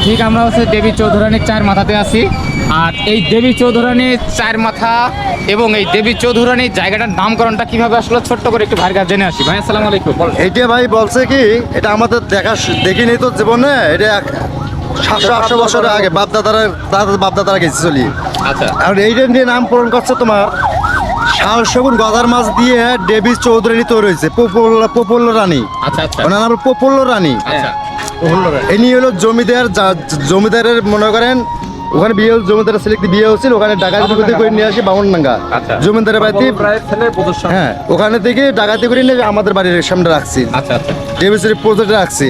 ঠিক আমরা হচ্ছে দেবী চৌধুরানীর চার মাথাতে আছি। আর এই দেবী চৌধুরানীর চার মাথা এবং এই দেবী চৌধুরানীর জায়গাটার নামকরণটা কিভাবে আসলে ছোট্ট করে একটু ভাইয়ের কাছে জেনে আসি। ভাই আসসালামু আলাইকুম। এইটা ভাই বলছে কি এটা আমাদের দেখিনি তো জীবনে, এটা 700-800 বছর আগে বাপদাদারা গেছে চলি। আচ্ছা আর এইটা নিয়ে নামকরণ করছে তোমার শালশগুন গদার মাছ দিয়ে দেবী চৌধুরানী তৈরি হয়েছে, প্রফুল্ল রানী। আচ্ছা আচ্ছা ওনার নাম প্রফুল্ল রানী। আচ্ছা ইনি হলো জমিদারের মনে করেন ওখানে বিয়ে জমিদারের ছেলে বিয়ে হচ্ছিল, ওখানে ডাকাতি করে নিয়ে আসি বামনডাঙ্গা আচ্ছা। জমিদারের বাড়িতে। হ্যাঁ, ওখানে থেকে ডাকাতি করে নিয়ে আমাদের বাড়ির সামনে রাখছি, আচ্ছা আচ্ছা দেবীশ্রী প্রজেক্টে রাখছি।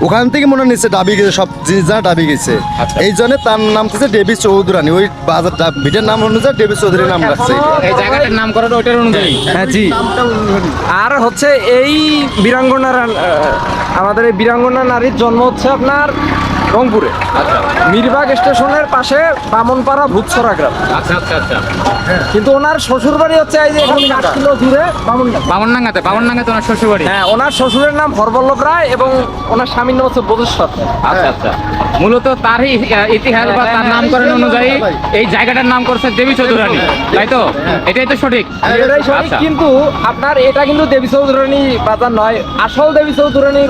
ওখান থেকে মনে নিচ্ছে ডাবি গেছে, সব জিনিস যা ডাবি গেছে। আচ্ছা। এই জন্য তার নাম হচ্ছে দেবী চৌধুরানী, ওই বাজার ভিটের নাম অনুযায়ী দেবী চৌধুরী নাম রাখছে। এই জায়গাটার নামকরণ ওইটার অনুযায়ী। হ্যাঁ জি। আর হচ্ছে এই বীরাঙ্গনার আমাদের এই বীরাঙ্গনা নারীর জন্ম হচ্ছে আপনার রংপুরে, আচ্ছা মিরবাগ স্টেশনের পাশে বামনপাড়া ভূতছড়া গ্রাম। আচ্ছা আচ্ছা আচ্ছা কিন্তু ওনার শ্বশুর বাড়ি হচ্ছে এই যে এখানে 8 কিলো দূরে বামনডাঙ্গা। বামনডাঙ্গাতে ওনার শ্বশুর বাড়ি। হ্যাঁ, ওনার শ্বশুরের নাম হরবল্লভ রায় এবং ওনার স্বামীর নাম হচ্ছে বোধেশ্বর। আচ্ছা আচ্ছা, মূলত তারই ইতিহাস বা তার নামকরণ অনুযায়ী এই জায়গাটার নাম করছে দেবী চৌধুরানী, তাই তো? এটাই তো সঠিক। এটাই সঠিক, আচ্ছা। কিন্তু আপনার এটা কিন্তু দেবী চৌধুরানী বাজার নয়। আসল দেবী চৌধুরানী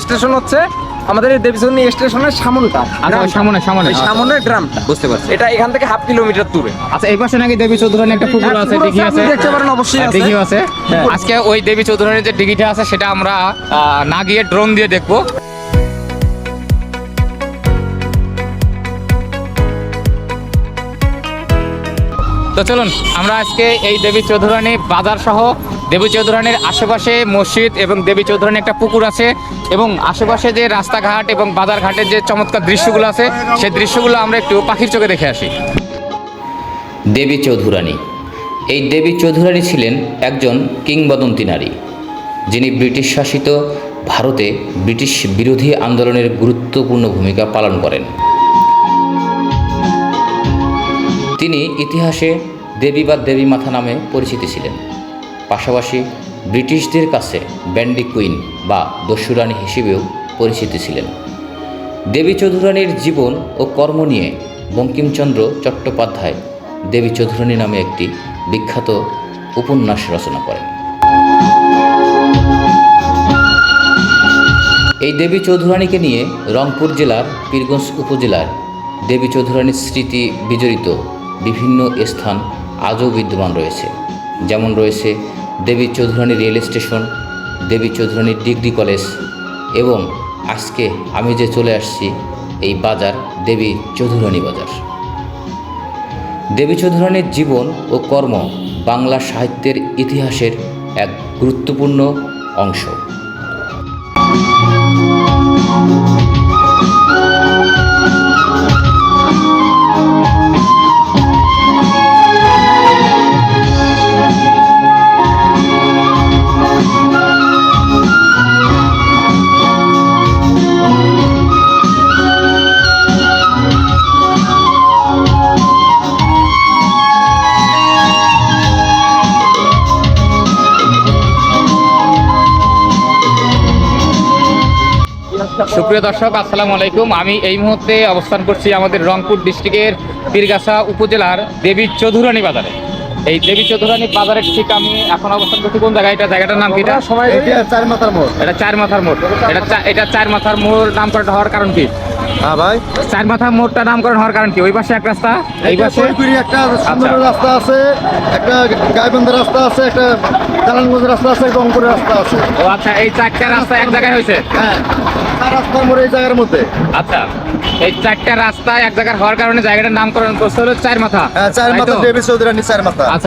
স্টেশন হচ্ছে আমাদের এই দেবী চৌধুরানী স্টেশনের সামনটা, আচ্ছা ওই সামনে সামনে সামনের গ্রামটা। বুঝতে পারছি। এটা এখান থেকে 1/2 কিলোমিটার দূরে। আচ্ছা, এই পাশে নাকি দেবী চৌধুরানী একটা পুকুর আছে, পুরো দিঘি আছে। আপনি দেখতে পারেন, অবশ্যই আছে। দিঘিও আছে। আজকে ওই দেবী চৌধুরানীর যে দিঘিটা আছে সেটা আমরা না গিয়ে ড্রোন দিয়ে দেখবো। তো চলুন আমরা আজকে এই দেবী চৌধুরানী বাজার সহ দেবী চৌধুরানীর আশেপাশে মসজিদ এবং দেবী চৌধুরানী একটা পুকুর আছে এবং আশেপাশে যে রাস্তাঘাট এবং বাজারঘাটের যে চমৎকার দৃশ্যগুলো আছে সেই দৃশ্যগুলো আমরা একটু পাখির চোখে দেখে আসি। দেবী চৌধুরানী। এই দেবী চৌধুরানী ছিলেন একজন কিংবদন্তি নারী, যিনি ব্রিটিশ শাসিত ভারতে ব্রিটিশ বিরোধী আন্দোলনের গুরুত্বপূর্ণ ভূমিকা পালন করেন। তিনি ইতিহাসে দেবী বা দেবী মাথা নামে পরিচিতি ছিলেন, পাশাপাশি ব্রিটিশদের কাছে ব্যান্ডি কুইন বা দস্যুরানী হিসেবেও পরিচিতি ছিলেন। দেবী চৌধুরানীর জীবন ও কর্ম নিয়ে বঙ্কিমচন্দ্র চট্টোপাধ্যায় দেবী চৌধুরানী নামে একটি বিখ্যাত উপন্যাস রচনা করেন। এই দেবী চৌধুরানীকে নিয়ে রংপুর জেলার পীরগঞ্জ উপজেলার দেবী চৌধুরানীর স্মৃতি বিজড়িত বিভিন্ন স্থান আজও বিদ্যমান রয়েছে, যেমন রয়েছে দেবী চৌধুরানী রেল স্টেশন, দেবী চৌধুরানী ডিগ্রি কলেজ এবং আজকে আমি যে চলে আসছি এই বাজার দেবী চৌধুরানী বাজার। দেবী চৌধুরানীর জীবন ও কর্ম বাংলা সাহিত্যের ইতিহাসের এক গুরুত্বপূর্ণ অংশ। সুপ্রিয় দর্শক, আসসালামু আলাইকুম। আমি এই মুহূর্তে অবস্থান করছি আমাদের রংপুর ডিস্ট্রিক্টের পীরগাছা উপজেলার দেবী চৌধুরানী বাজারে। এই দেবী চৌধুরানী বাজারের ঠিক আমি এখন অবস্থান করছি কোন জায়গায়? এটা জায়গাটার নাম কি? এটা চার মাথার মোড়। এটা চার মাথার মোড়। এটা চার মাথার মোড় নামকরণ হওয়ার কারণ কি? হ্যাঁ ভাই, চার মাথার মোড়টা নামকরণ হওয়ার কারণ কি? ওই পাশে এক রাস্তা, এই পাশে একটা সুন্দর রাস্তা আছে, একটা গাইবান্ধা রাস্তা আছে, একটা কালানগঞ্জ রাস্তা আছে, একটা রংপুরের রাস্তা আছে। ও আচ্ছা, এই চারটা রাস্তা এক জায়গায় হয়েছে। হ্যাঁ, চার রাস্তার মোড়ে এই জায়গার মধ্যে। আচ্ছা, এই চারটা রাস্তা এক জায়গায় হওয়ার কারণে জায়গাটার নামকরণ করতে হলো চার মাথা। হ্যাঁ, চার তাই মাথা তো? দেবী চৌধুরানী চার মাথা। আচ্ছা।